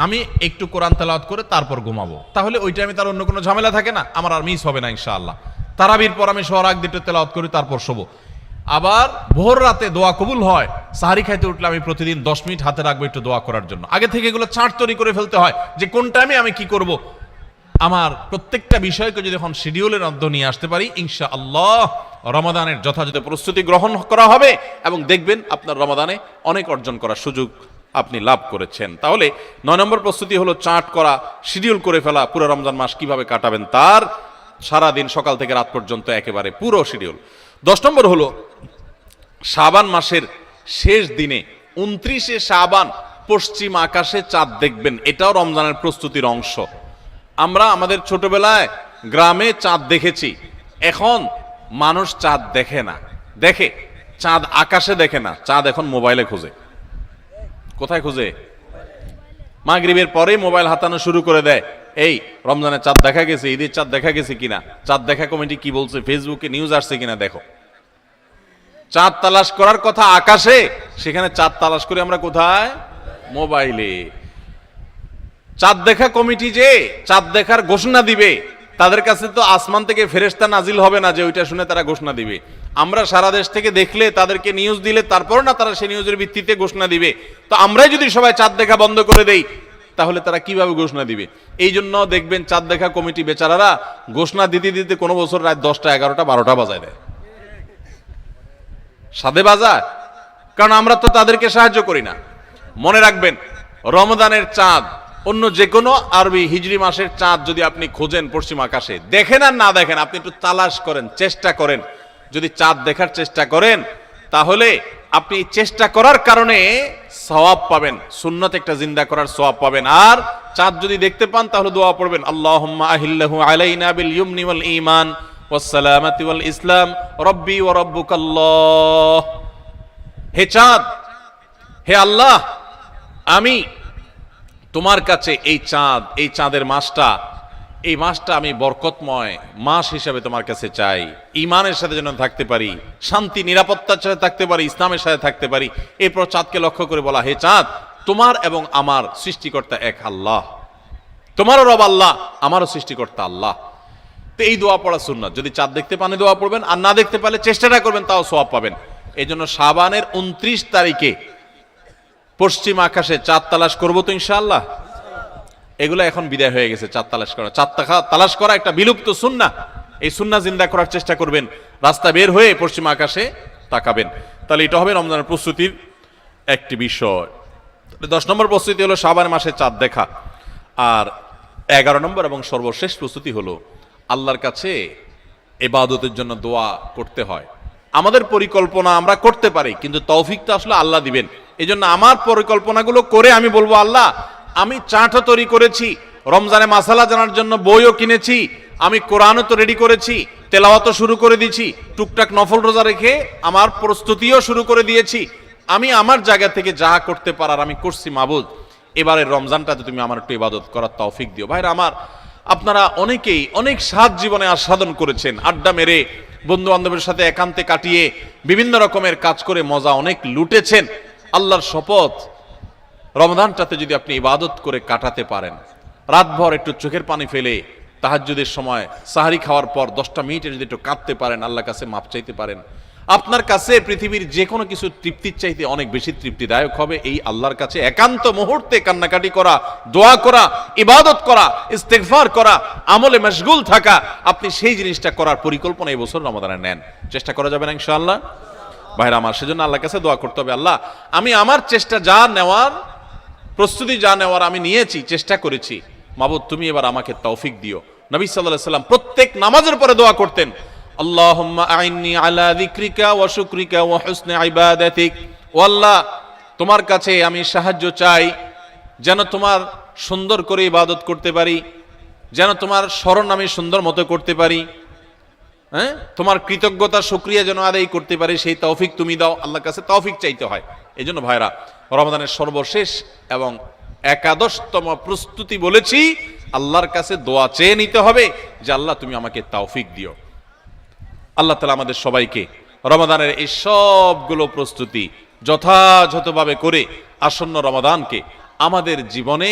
আমি একটু কোরআন তেলাওয়াত করে তারপর ঘুমাবো, তাহলে ওই টাইমে তার অন্য কোনো ঝামেলা থাকে না, আমার আর মিস হবে না ইনশাআল্লাহ। তারাবির পর আমি শোয়ার আগ দিয়ে তেলাওয়াত করি, তারপর শোবো। আবার ভোর রাতে দোয়া কবুল হয়, সাহারি খাইতে উঠলে আমি প্রতিদিন 10 মিনিট হাতে রাখবো একটু দোয়া করার জন্য। আগে থেকে এগুলো চার্ট তৈরি করে ফেলতে হয় যে কোন টাইমে আমি কি করব। আমার প্রত্যেকটা বিষয়কে যদি এখন শিডিউলের মধ্যে নিয়ে আসতে পারি, ইনশাআল্লাহ রমাদানের যথাযথ প্রস্তুতি গ্রহণ করা হবে এবং দেখবেন আপনার রমাদানে অনেক অর্জন করার সুযোগ আপনি লাভ করেছেন। তাহলে 9 নম্বর প্রস্তুতি হলো চার্ট করা, শিডিউল করে ফেলা, পুরো রমজান মাস কিভাবে কাটাবেন তার সারা দিন সকাল থেকে রাত পর্যন্ত একেবারে পুরো শিডিউল। 10 নম্বর হলো শাবান মাসের শেষ দিনে 29শে শাবান পশ্চিম আকাশে চাঁদ দেখবেন, এটাও রমজানের প্রস্তুতির অংশ। আমরা আমাদের ছোটবেলায় গ্রামে চাঁদ দেখেছি, এখন মানুষ চাঁদ দেখে না, দেখে চাঁদ আকাশে দেখে না, চাঁদ এখন মোবাইলে খোঁজে। কোথায় খোঁজে? মাগরিবের পরে মোবাইল হাতানো শুরু করে দেয়, এই রমজানের চাঁদ দেখা গেছে, ঈদের চাঁদ দেখা গেছে কিনা, চাঁদ দেখা কমিটি কি বলছে, ফেসবুকে নিউজ আসছে কিনা দেখো। চাঁদ তালাশ করার কথা আকাশে, সেখানে চাঁদ তালাশ করে আমরা কোথায়? মোবাইলে। চাঁদ দেখা কমিটি যে চাঁদ দেখার ঘোষণা দিবে, তাদের কাছে তো আসমান থেকে ফেরেশতা নাজিল হবে না যে ওইটা শুনে তারা ঘোষণা দিবে। আমরা সারা দেশ থেকে দেখলে, তাদেরকে নিউজ দিলে তারপর না তারা সেই নিউজের ভিত্তিতে ঘোষণা দিবে। তো আমরাই যদি সবাই চাঁদ দেখা বন্ধ করে দেই, তাহলে তারা কিভাবে ঘোষণা দিবে? এই জন্য দেখবেন চাঁদ দেখা কমিটি বেচারারা ঘোষণা দিতে দিতে কোনো বছর রাত 10টা 11টা 12টা বাজায় দেয়, সাধে বাজায়, কারণ আমরা তো তাদেরকে সাহায্য করি না। মনে রাখবেন, রমজানের চাঁদ অন্য যে কোনো আরবি হিজরি মাসের চাঁদ যদি আপনি খোঁজেন পশ্চিম আকাশে, দেখেন আর না দেখেন, আপনি একটু তালাশ করেন, চেষ্টা করেন। যদি চাঁদ দেখার চেষ্টা করেন, তাহলে আপনি চেষ্টা করার কারণে সওয়াব পাবেন, সুন্নাত একটা জিন্দা করার সওয়াব পাবেন। আর চাঁদ যদি দেখতে পান তাহলে দোয়া পড়বেন, আল্লাহুম্মা আহিল্লাহু আলাইনা বিল ইয়ুমনি ওয়াল ঈমান ওয়াস সালামাতি ওয়াল ইসলাম রব্বি ওয়া রাব্বুকাল্লাহ। হে চাঁদ, হে আল্লাহ, আমি তোমার কাছে এই চাঁদ, এই চাঁদের মাসটা, এই মাসটা আমি বরকতময় মাস হিসাবে তোমার কাছে চাই। ঈমানের সাথে যেন থাকতে পারি, শান্তি নিরাপত্তার সাথে থাকতে পারি, ইসলামের সাথে থাকতে পারি। এরপর চাঁদকে লক্ষ্য করে বলা, হে চাঁদ, তোমার এবং আমার সৃষ্টিকর্তা এক আল্লাহ, তোমারও রব আল্লাহ, আমারও সৃষ্টিকর্তা আল্লাহ। তো এই দোয়া পড়া সুন্নাত। যদি চাঁদ দেখতে পান দোয়া পড়বেন, আর না দেখতে পারলে চেষ্টাটা করবেন, তাও সওয়াব পাবেন। এই জন্য শাবানের 29 তারিখে পশ্চিম আকাশে চাঁদ তালাশ করবো তো ইনশাআল্লাহ। এগুলো এখন বিদায় হয়ে গেছে, চাঁদ তালাশ করা। চাঁদ তালাশ করা একটা বিলুপ্ত সুন্নাহ, এই সুন্নাহ জিন্দা করার চেষ্টা করবেন। রাস্তা বের হয়ে পশ্চিম আকাশে তাকাবেন, তাহলে এটা হবে রমজানের প্রস্তুতির একটি বিষয়। 10 নম্বর প্রস্তুতি হলো শাবান মাসে চাঁদ দেখা। আর 11 নম্বর এবং সর্বশেষ প্রস্তুতি হলো আল্লাহর কাছে ইবাদতের জন্য দোয়া করতে হয়। আমাদের পরিকল্পনা আমরা করতে পারি, কিন্তু তৌফিকটা আসলে আল্লাহ দিবেন। এই জন্য আমার পরিকল্পনাগুলো করে আমি বলবো, আল্লাহ আমি চাটও তৈরি করেছি, রমজানে মাসালা জানার জন্য বইও কিনেছি, আমি কোরআনও তো রেডি করেছি, তেলাওয়াতও শুরু করে দিয়েছি, টুকটাক নফল রোজা রেখে আমার প্রস্তুতিও শুরু করে দিয়েছি। আমি আমার জায়গা থেকে যা করতে পারার আমি করছি। মাবুদ, এবারের রমজানটাতে তুমি আমার একটু ইবাদত করার তৌফিক দিও। ভাইরা আমার, আপনারা অনেকেই অনেক স্বাদ জীবনে আস্বাদন করেছেন, আড্ডা মেরে বন্ধু বান্ধবের সাথে একান্তে কাটিয়ে বিভিন্ন রকমের কাজ করে মজা অনেক লুটেছেন। আল্লাহর শপথ, রমজানটাতে যদি আপনি ইবাদত করে কাটাতে পারেন, রাতভর একটু চোখের পানি ফেলে তাহাজ্জুদের সময় সাহারি খাওয়ার পর 10টা মিনিটে যদি একটু কাঁদতে পারেন, আল্লাহর কাছে মাপ চাইতে পারেন, আপনার কাছে পৃথিবীর যে কোনো কিছু তৃপ্তির চাইতে অনেক বেশি তৃপ্তিদায়ক হবে এই আল্লাহর কাছে একান্ত মুহূর্তে কান্নাকাটি করা, দোয়া করা, ইবাদত করা, ইস্তেগফার করা, আমলে মশগুল থাকা। আপনি সেই জিনিসটা করার পরিকল্পনা এই বছর রমাদানে নেন, চেষ্টা করা যাবে না ইনশাআল্লাহ। ভাইরা আমার, সেজন্য আল্লাহর কাছে দোয়া করতে হবে, আল্লাহ আমি আমার চেষ্টা যা নেওয়ার, প্রস্তুতি যা নেওয়ার আমি নিয়েছি, চেষ্টা করেছি, মাবুদ তুমি এবার আমাকে তৌফিক দিও। নবী সাল্লাল্লাহু আলাইহি সাল্লাম প্রত্যেক নামাজের পরে দোয়া করতেন, আল্লাহুম্মা আইন্নি আলা যিকরিকা ওয়া শুকরিকা ওয়া হুসনি ইবাদাতিক। ও আল্লাহ, তোমার কাছে আমি সাহায্য চাই যেন তোমার সুন্দর করে ইবাদত করতে পারি, যেন তোমার স্মরণ আমি সুন্দর মতো করতে পারি, হ্যাঁ, তোমার কৃতজ্ঞতা শুকরিয়া যেন আদায় করতে পারি, সেই তৌফিক তুমি দাও। আল্লাহর কাছে তৌফিক চাইতে হয়। এই জন্য ভাইরা, রমাদানের সর্বশেষ এবং 11তম প্রস্তুতি বলেছি, আল্লাহর কাছে দোয়া চেয়ে নিতে হবে যে আল্লাহ তুমি আমাকে তৌফিক দিও। আল্লাহ তাআলা আমাদের সবাইকে রমাদানের এই সবগুলো প্রস্তুতি যথাযথভাবে করে আসন্ন রমাদানকে আমাদের জীবনে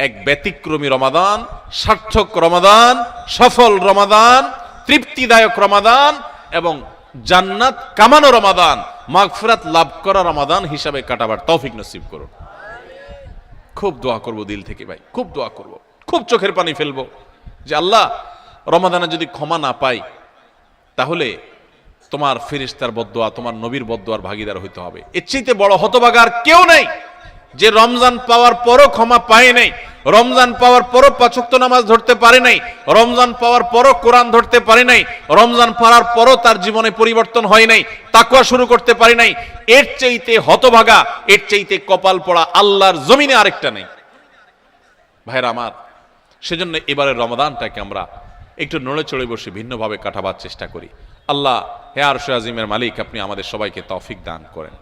এক ব্যতিক্রমী রমাদান, সার্থক রমাদান, সফল রমাদান, তৃপ্তিদায়ক রমাদান এবং জান্নাত কামানো রমাদান, মাগফিরাত লাভ করা রমাদান হিসাবে কাটাবার তৌফিক নসিব করুন। খুব দোয়া করব দিল থেকে ভাই, খুব দোয়া করব, খুব চোখের পানি ফেলবো। যে আল্লাহ রমাদানে যদি ক্ষমা না পাই তাহলে তোমার ফেরেশতার বদদোয়া, তোমার নবীর বদদোয়ার ভাগীদার হইতে হবে। এর চাইতে বড় হতভাগা আর কেউ নেই যে রমজান পাওয়ার পরও ক্ষমা পায় নাই, রমজান পাওয়ার পরও পাঁচ ওয়াক্ত নামাজ ধরতে পারে নাই, রমজান পাওয়ার পরও কোরআন ধরতে পারে নাই, রমজান পাওয়ার পরও তার জীবনে পরিবর্তন হয় নাই, তাকওয়া শুরু করতে পারে নাই। এর চাইতে হতভাগা, এর চাইতে কপাল পড়া আল্লাহর জমিনে আরেকটা নেই। ভাইরা আমার, সেজন্য এবারের রমাদানটাকে আমরা একটু নড়ে চড়ে বসে ভিন্নভাবে কাটাবার চেষ্টা করি। আল্লাহ হে আরশে আজিমের মালিক, আপনি আমাদের সবাইকে তৌফিক দান করেন।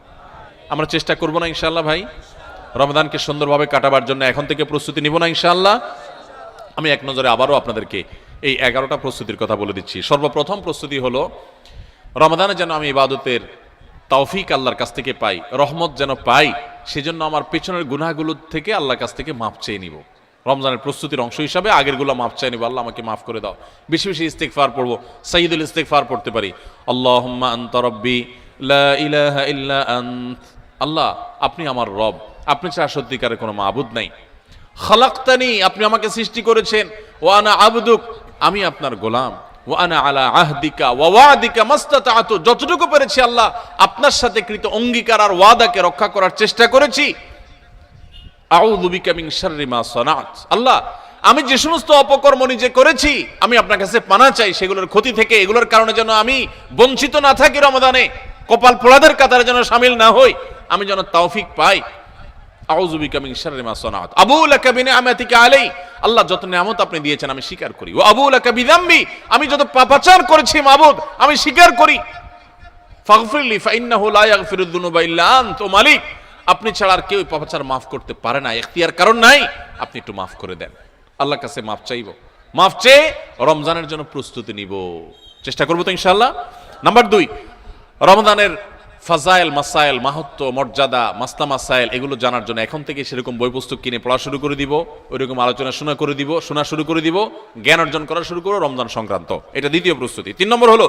আমরা চেষ্টা করব না ইনশাআল্লাহ ভাই রমাদানকে সুন্দরভাবে কাটাবার জন্য এখন থেকে প্রস্তুতি নিব না ইনশাআল্লাহ? আমি এক নজরে আবারও আপনাদেরকে এই 11টা প্রস্তুতির কথা বলে দিচ্ছি। সর্বপ্রথম প্রস্তুতি হলো রমাদানে যেন আমি ইবাদতের তৌফিক আল্লাহর কাছ থেকে পাই, রহমত যেন পাই, সেজন্য আমার পেছনের গুনাহগুলো থেকে আল্লাহর কাছ থেকে মাফ চেয়ে নিব। রমজানের প্রস্তুতির অংশ হিসাবে আগেরগুলো মাফ চাই নিব, আল্লাহ আমাকে মাফ করে দাও। বেশি বেশি ইস্তেগফার পড়বো, সাইয়্যিদুল ইস্তেগফার পড়তে পারি। আল্লাহুম্মা আনতা রাব্বি লা ইলাহা ইল্লা আনত। আল্লাহ আপনি আমার রব, আপনি ছাড়া সত্যিকারের কোনো মাবুদ নাই। খালাকতানি, আপনি আমাকে সৃষ্টি করেছেন। ওয়া আনা আবদুক, আমি আপনার গোলাম। ওয়া আনা আলা আহদিকা ওয়া ওয়াদিকা মাস্তাতাতু, যতটুকু পেরেছি আল্লাহ আপনার সাথে কৃত অঙ্গীকার আর ওয়াদাকে রক্ষা করার চেষ্টা করেছি। আউযু বিকা মিন শাররি মা সানাত, আল্লাহ আমি যে সমস্ত অপকর্ম নিজে করেছি আমি আপনার কাছে পানা চাই সেগুলোর ক্ষতি থেকে, এগুলোর কারণে যেন আমি বঞ্চিত না থাকি, রমাদানে কপাল পোড়াদের কাতারে যেন শামিল না হই, আমি যেন তৌফিক পাই। আউযু বিকা মিন শাররি মা সানাত আবু লাকা বিনিআমাতিকা আলাই, আল্লাহ যত নিয়ামত আপনি দিয়েছেন আমি স্বীকার করি। ওয়া আবু লাকা বিযামবি, আমি যত পাপাচার করেছি মাবুদ আমি স্বীকার করি। ফাগফিরলি ফাইন্নাহু লা ইয়াগফিরুয যুনুবা ইল্লা আনত, ও মালিক আপনি ছাড়া আর কেউ পাপাচার মাফ করতে পারে না, এখতিয়ার কারণ নাই, আপনি একটু মাফ করে দেন। আল্লাহর কাছে মাফ চাইব, মাফ চেয়ে রমজানের জন্য প্রস্তুতি নিব, চেষ্টা করবো তো ইনশাআল্লাহ। নাম্বার 2, রমজানের ফাজাইল মাসাইল, মাহাত্ম্য মর্যাদা মাসলা মাসাইল এগুলো জানার জন্য এখন থেকে সেরকম বই পুস্তক কিনে পড়া শুরু করে দিব, ওইরকম আলোচনা শোনা শুরু করে দিব, জ্ঞান অর্জন করা শুরু করবো রমজান সংক্রান্ত। এটা দ্বিতীয় প্রস্তুতি। 3 নম্বর হলো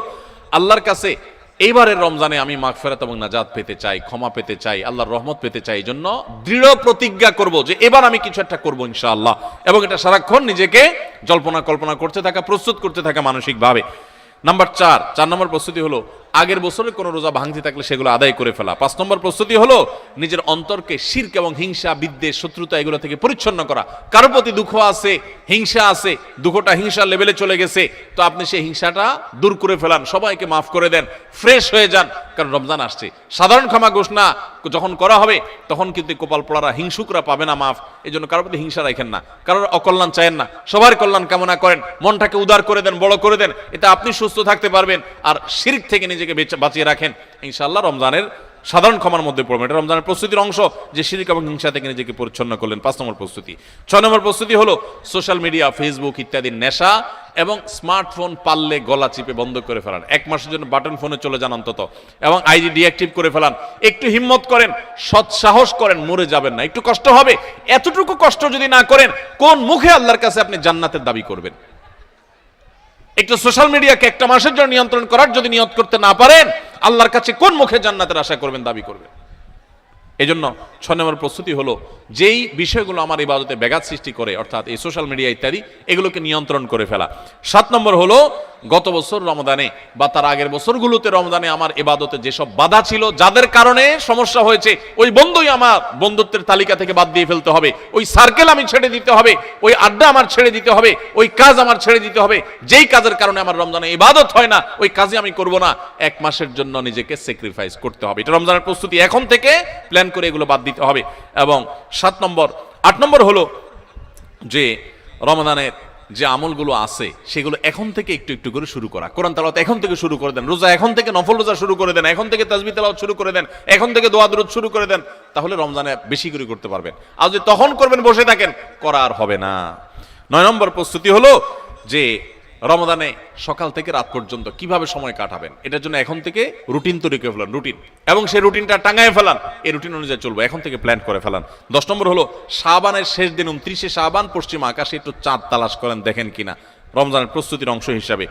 আল্লাহর কাছে এইবারের রমজানে আমি মাগফিরাত এবং নাজাত পেতে চাই, ক্ষমা পেতে চাই, আল্লাহর রহমত পেতে চাই। এই জন্য দৃঢ় প্রতিজ্ঞা করব যে এবার আমি কিছু একটা করবো ইনশাআল্লাহ, এবং এটা সারাক্ষণ নিজেকে জল্পনা কল্পনা করতে থাকা, প্রস্তুত করতে থাকা মানসিকভাবে। নাম্বার 4 নম্বর প্রস্তুতি হলো আগের বছরের কোনো রোজা ভাঙতি থাকলে সেগুলো আদায় করে ফেলা। 5 নম্বর প্রস্তুতি হলো নিজের অন্তরকে শিরক এবং হিংসা, বিদ্বেষ, শত্রুতা এগুলো থেকে পরিচ্ছন্ন করা। কারো প্রতি দুঃখ আছে, হিংসা আছে, দুঃখটা হিংসার লেভেলে চলে গেছে, তো আপনি সেই হিংসাটা দূর করে ফেলান, সবাইকে মাফ করে দেন, ফ্রেশ হয়ে যান, কারণ রমজান আসছে। সাধারণ ক্ষমা ঘোষণা যখন করা হবে তখন কিন্তু কপাল পোড়ারা, হিংসুকরা পাবে না মাফ। এই জন্য কারোর প্রতি হিংসা রাখেন না, কারোর অকল্যাণ চায়েন না, সবার কল্যাণ কামনা করেন, মনটাকে উদার করে দেন, বড় করে দেন, এতে আপনি সুস্থ থাকতে পারবেন। আর শিরক থেকে নিজেকে বাঁচিয়ে রাখেন, ইনশাআল্লাহ রমজানের সাধারণ ক্ষমার মধ্যে পড়বেন। এটা রমজানের প্রস্তুতির অংশ যে শিরক এবং হিংসা থেকে নিজেকে পরিচ্ছন্ন করলেন। 5 নম্বর প্রস্তুতি। 6 নম্বর প্রস্তুতি হলো সোশ্যাল মিডিয়া, ফেসবুক ইত্যাদির নেশা এবং স্মার্টফোন পারলে গলা চিপে বন্ধ করে ফেলান। 1 মাসের জন্য বাটন ফোনে চলে যান অন্তত, এবং আইডি ডিঅ্যাক্টিভ করে ফেলান। একটু হিম্মত করেন, সৎ সাহস করেন, মরে যাবেন না। একটু কষ্ট হবে, এতটুকু কষ্ট যদি না করেন কোন মুখে আল্লাহর কাছে আপনি জান্নাতের দাবি করবেন? একটু সোশ্যাল মিডিয়াকে 1 মাসের জন্য নিয়ন্ত্রণ করার যদি নিয়ত করতে না পারেন, আল্লাহর কাছে কোন মুখে জান্নাতের আশা করবেন, দাবি করবেন? এই জন্য 6 নম্বর প্রস্তুতি হলো যেই বিষয়গুলো আমার ইবাদতে ব্যাঘাত সৃষ্টি করে, অর্থাৎ এই সোশ্যাল মিডিয়া ইত্যাদি, এগুলোকে নিয়ন্ত্রণ করে ফেলা। 7 নম্বর হলো গত বছর রমজানে বা তার আগের বছরগুলোতে রমজানে আমার ইবাদতে যেসব বাধা ছিল, যাদের কারণে সমস্যা হয়েছে, ওই বন্ধুই আমার বন্ধুত্বের তালিকা থেকে বাদ দিয়ে ফেলতে হবে, ওই সার্কেল আমি ছেড়ে দিতে হবে, ওই আড্ডা আমার ছেড়ে দিতে হবে, ওই কাজ আমার ছেড়ে দিতে হবে, যেই কাজের কারণে আমার রমজানে ইবাদত হয় না ওই কাজে আমি করব না। 1 মাসের জন্য নিজেকে স্যাক্রিফাইস করতে হবে। এটা রমজানের প্রস্তুতি, এখন থেকে প্ল্যান করে এগুলো বাদ দিতে হবে। এবং 8 নম্বর হলো যে রমজানের যে আমলগুলো আছে সেগুলো এখন থেকে একটু একটু করে শুরু করা। কোরআন তেলাওয়াত এখন থেকে শুরু করে দেন, রোজা এখন থেকে, নফল রোজা শুরু করে দেন, এখন থেকে তাসবিহ তেলাওয়াত শুরু করে দেন, এখন থেকে দোয়া দুরূদ শুরু করে দেন, তাহলে রমজানে বেশি করে করতে পারবেন। আর যদি তখন করবেন বসে থাকেন, করা আর হবে না। 9 নম্বর প্রস্তুতি হলো যে রমজানে সকাল থেকে রাত পর্যন্ত কিভাবে সময় কাটাবেন, এটার জন্য এখন থেকে রুটিন তৈরি করে ফেলান, রুটিন, এবং সেই রুটিনটা টাঙায় ফেলান, এই রুটিন অনুযায়ী চলবো, এখন থেকে প্ল্যান করে ফেলান। 10 নম্বর হলো শাবানের শেষ দিন 29শে শাবান পশ্চিম আকাশে একটু চাঁদ তালাশ করেন, দেখেন কিনা, রমজানের প্রস্তুতির অংশ হিসাবে।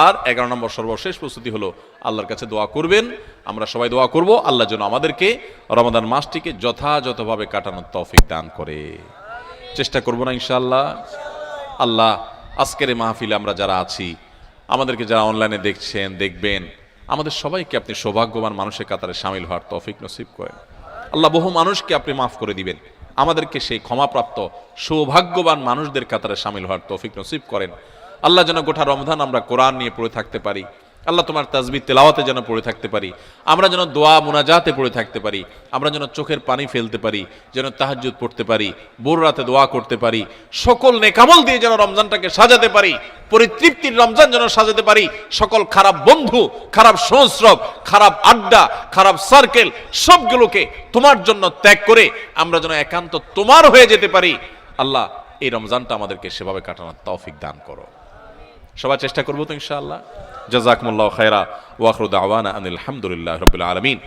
আর 11 নম্বর সর্বশেষ প্রস্তুতি হলো আল্লাহর কাছে দোয়া করবেন, আমরা সবাই দোয়া করব আল্লাহ যেন আমাদেরকে রমাদান মাসটিকে যথাযথভাবে কাটানোর তৌফিক দান করে। চেষ্টা করব না ইনশাআল্লাহ? আল্লাহ আজকের এই মাহফিলে আমরা যারা আছি, আমাদেরকে যারা অনলাইনে দেখছেন, দেখবেন, আমাদের সবাইকে আপনি সৌভাগ্যবান মানুষের কাতারে সামিল হওয়ার তৌফিক নসিব করেন। আল্লাহ বহু মানুষকে আপনি মাফ করে দিবেন, আমাদেরকে সেই ক্ষমাপ্রাপ্ত সৌভাগ্যবান মানুষদের কাতারে সামিল হওয়ার তৌফিক নসিব করেন। আল্লাহ যেন গোটা রমজান আমরা কোরআন নিয়ে পড়ে থাকতে পারি, আল্লাহ তোমার তাসবিহ তেলাওয়াতে যেন পড়ে থাকতে পারি, আমরা যেন দোয়া মুনাজাতে পড়ে থাকতে পারি, আমরা যেন চোখের পানি ফেলতে পারি, যেন তাহাজ্জুদ পড়তে পারি, ভোর রাতে দোয়া করতে পারি, সকল নেকামল দিয়ে যেন রমজানটাকে সাজাতে পারি, পরিতৃপ্তির রমজান যেন সাজাতে পারি, সকল খারাপ বন্ধু, খারাপ সংস্রব, খারাপ আড্ডা, খারাপ সার্কেল সবগুলোকে তোমার জন্য ত্যাগ করে আমরা যেন একান্ত তোমার হয়ে যেতে পারি। আল্লাহ এই রমজানটা আমাদেরকে সেভাবে কাটানোর তৌফিক দান করো। সবাই চেষ্টা করবো তো ইনশাআল্লাহ। জাযাকুমুল্লাহু খায়রা ওয়া আখিরু দাওয়ানা আনিল হামদুলিল্লাহি রাব্বিল আলামিন।